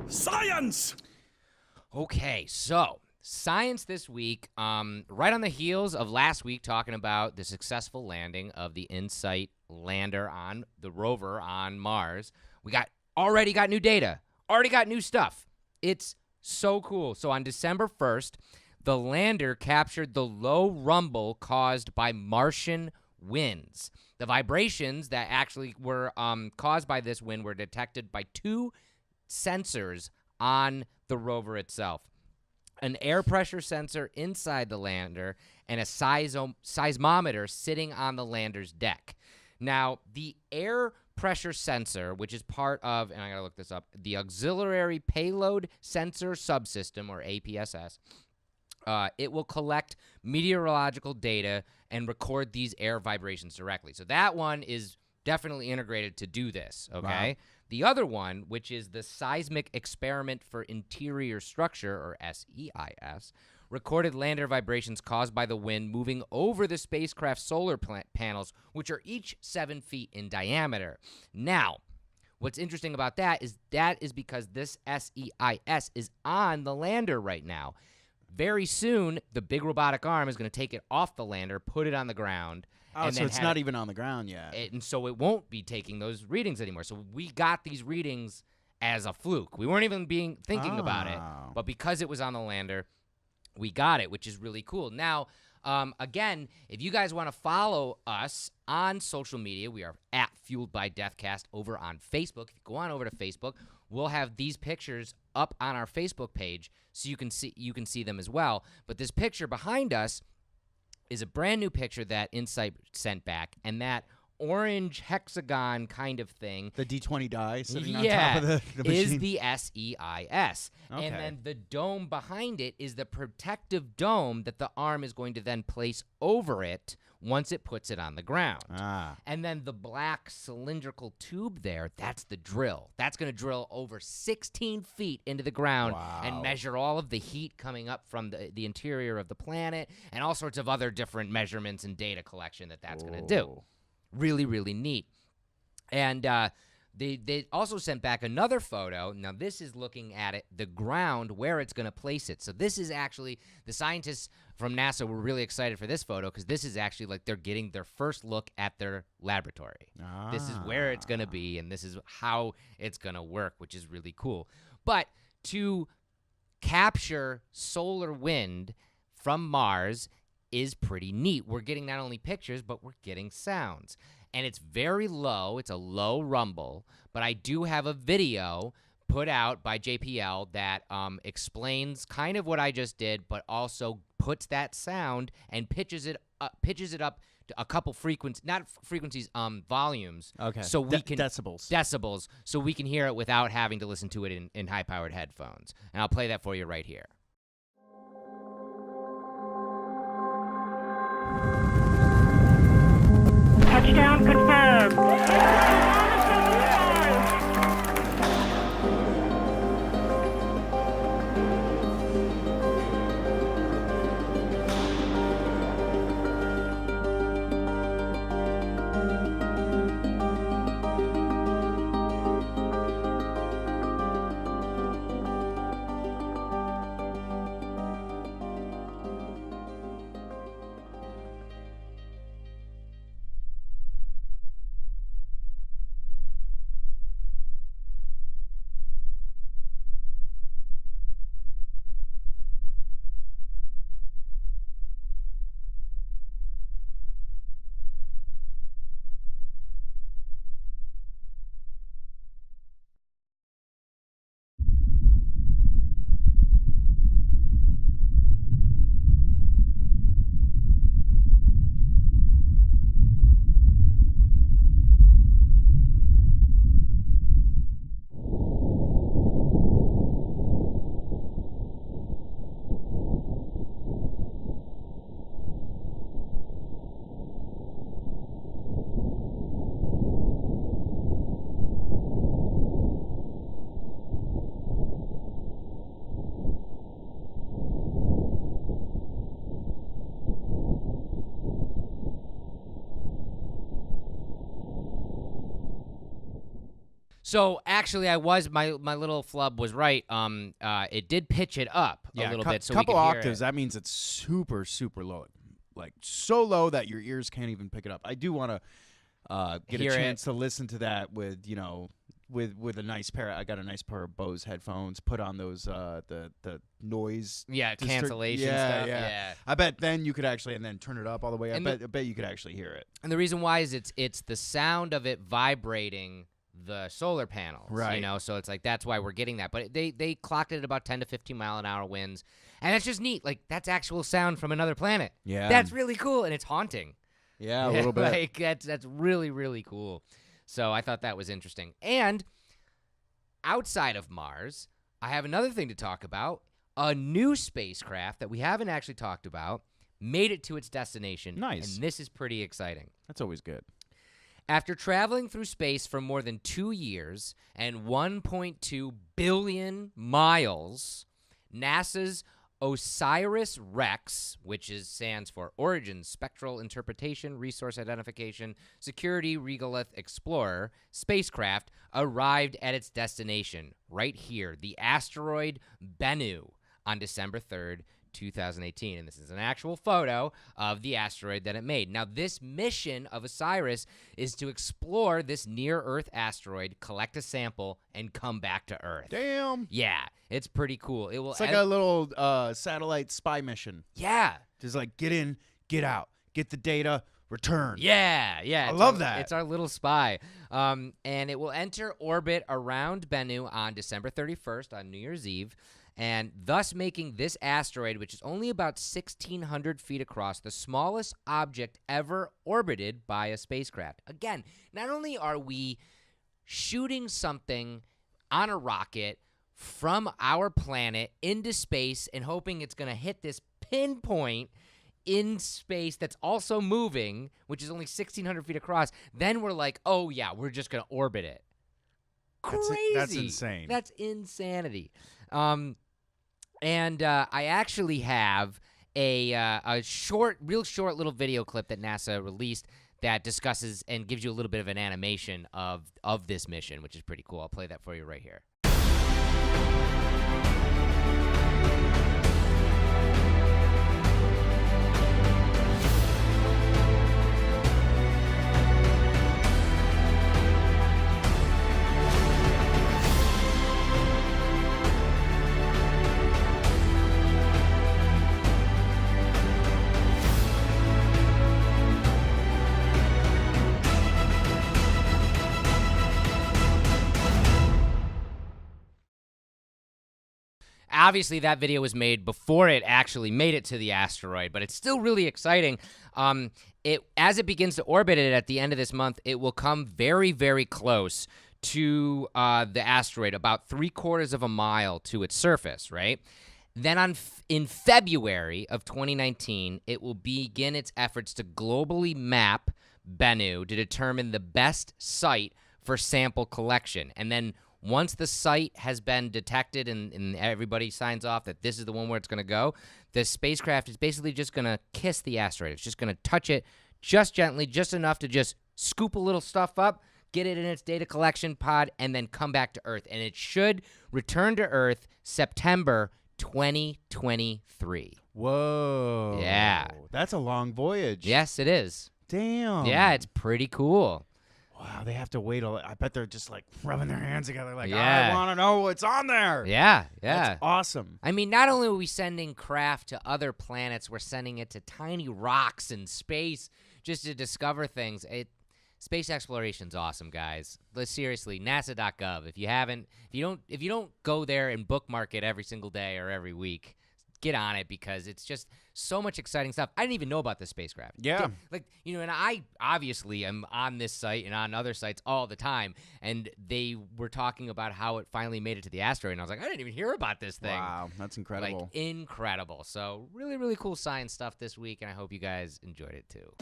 Science! Okay, so science this week, right on the heels of last week talking about the successful landing of the InSight lander on the rover on Mars. We already got new data, already got new stuff. It's so cool. So on December 1st, the lander captured the low rumble caused by Martian winds. The vibrations that actually were caused by this wind were detected by two sensors on the rover itself. An air pressure sensor inside the lander and a seismometer sitting on the lander's deck. Now, the air pressure sensor, which is part of, and I gotta look this up, the Auxiliary Payload Sensor Subsystem, or APSS, it will collect meteorological data and record these air vibrations directly. So that one is definitely integrated to do this, okay? Wow. The other one, which is the Seismic Experiment for Interior Structure, or SEIS, recorded lander vibrations caused by the wind moving over the spacecraft's solar panels, which are each 7 feet in diameter. Now, what's interesting about that is because this SEIS is on the lander right now. Very soon, the big robotic arm is going to take it off the lander, put it on the ground. Oh, so it's not even on the ground yet. And so it won't be taking those readings anymore. So we got these readings as a fluke. We weren't even thinking about it. But because it was on the lander, we got it, which is really cool. Now, again, if you guys want to follow us on social media, we are at Fueled by Deathcast over on Facebook. If you go on over to Facebook, we'll have these pictures up on our Facebook page so you can see them as well. But this picture behind us is a brand new picture that InSight sent back, and that orange hexagon kind of thing, the D20 die sitting on top of the machine, is the SEIS. Okay. And then the dome behind it is the protective dome that the arm is going to then place over it once it puts it on the ground. And then the black cylindrical tube there, that's the drill. That's going to drill over 16 feet into the ground and measure all of the heat coming up from the interior of the planet and all sorts of other different measurements and data collection that's going to do. Really, really neat. And they also sent back another photo. Now, this is looking at the ground, where it's going to place it. So this is actually, the scientists from NASA were really excited for this photo because this is actually like they're getting their first look at their laboratory. This is where it's going to be, and this is how it's going to work, which is really cool. But to capture solar wind from Mars is pretty neat. We're getting not only pictures, but we're getting sounds. And it's very low. It's a low rumble. But I do have a video put out by JPL that explains kind of what I just did, but also puts that sound and pitches it up to a couple volumes. Okay. So we can decibels. So we can hear it without having to listen to it in high-powered headphones. And I'll play that for you right here. Touchdown confirmed. So actually, I was my little flub was right. It did pitch it up a little bit, so couple we could hear octaves. it. That means it's super low, like so low that your ears can't even pick it up. I do want to get Hear a it. chance to listen to that with with a nice pair. I got a nice pair of Bose headphones. Put on those the noise. Cancellation stuff. Yeah. I bet then you could actually and then turn it up all the way. I bet you could actually hear it. And the reason why is it's the sound of it vibrating the solar panels, right? So it's like that's why we're getting that. But they clocked it at about 10 to 15 mile an hour winds, and that's just neat. Like that's actual sound from another planet. Yeah, that's really cool, and it's haunting. Yeah, a little bit. Like that's really cool. So I thought that was interesting. And outside of Mars, I have another thing to talk about. A new spacecraft that we haven't actually talked about made it to its destination. Nice, and this is pretty exciting. That's always good. After traveling through space for more than 2 years and 1.2 billion miles, NASA's OSIRIS-REx, which stands for Origin Spectral Interpretation, Resource Identification, Security Regolith Explorer, spacecraft, arrived at its destination right here, the asteroid Bennu, on December 3rd, 2018, and this is an actual photo of the asteroid that it made. Now, this mission of OSIRIS is to explore this near-Earth asteroid, collect a sample, and come back to Earth. Damn. Yeah, it's pretty cool. It's like a little satellite spy mission. Yeah. Just like get in, get out, get the data, return. Yeah. I love that. It's our little spy. And it will enter orbit around Bennu on December 31st on New Year's Eve, and thus making this asteroid, which is only about 1,600 feet across, the smallest object ever orbited by a spacecraft. Again, not only are we shooting something on a rocket from our planet into space and hoping it's going to hit this pinpoint in space that's also moving, which is only 1,600 feet across, then we're like, oh, yeah, we're just going to orbit it. Crazy. That's insane. That's insanity. And I actually have a real short little video clip that NASA released that discusses and gives you a little bit of an animation of this mission, which is pretty cool. I'll play that for you right here. Obviously, that video was made before it actually made it to the asteroid, but it's still really exciting. As it begins to orbit it at the end of this month, it will come very, very close to the asteroid, about 3/4 of a mile to its surface, right? Then in February of 2019, it will begin its efforts to globally map Bennu to determine the best site for sample collection. And then once the site has been detected and everybody signs off that this is the one where it's going to go, the spacecraft is basically just going to kiss the asteroid. It's just going to touch it just gently, just enough to just scoop a little stuff up, get it in its data collection pod, and then come back to Earth. And it should return to Earth September 2023. Whoa. Yeah. That's a long voyage. Yes, it is. Damn. Yeah, it's pretty cool. Wow, they have to wait. I bet they're just like rubbing their hands together like, Yeah. I want to know what's on there. Yeah. That's awesome. I mean, not only are we sending craft to other planets, we're sending it to tiny rocks in space just to discover things. Space exploration's awesome, guys. Seriously, NASA.gov. If you don't go there and bookmark it every single day or every week, get on it because it's just so much exciting stuff. I didn't even know about this spacecraft. Yeah. And I obviously am on this site and on other sites all the time, and they were talking about how it finally made it to the asteroid, and I was like, I didn't even hear about this thing. Wow, that's incredible. Incredible. So really, really cool science stuff this week, and I hope you guys enjoyed it too.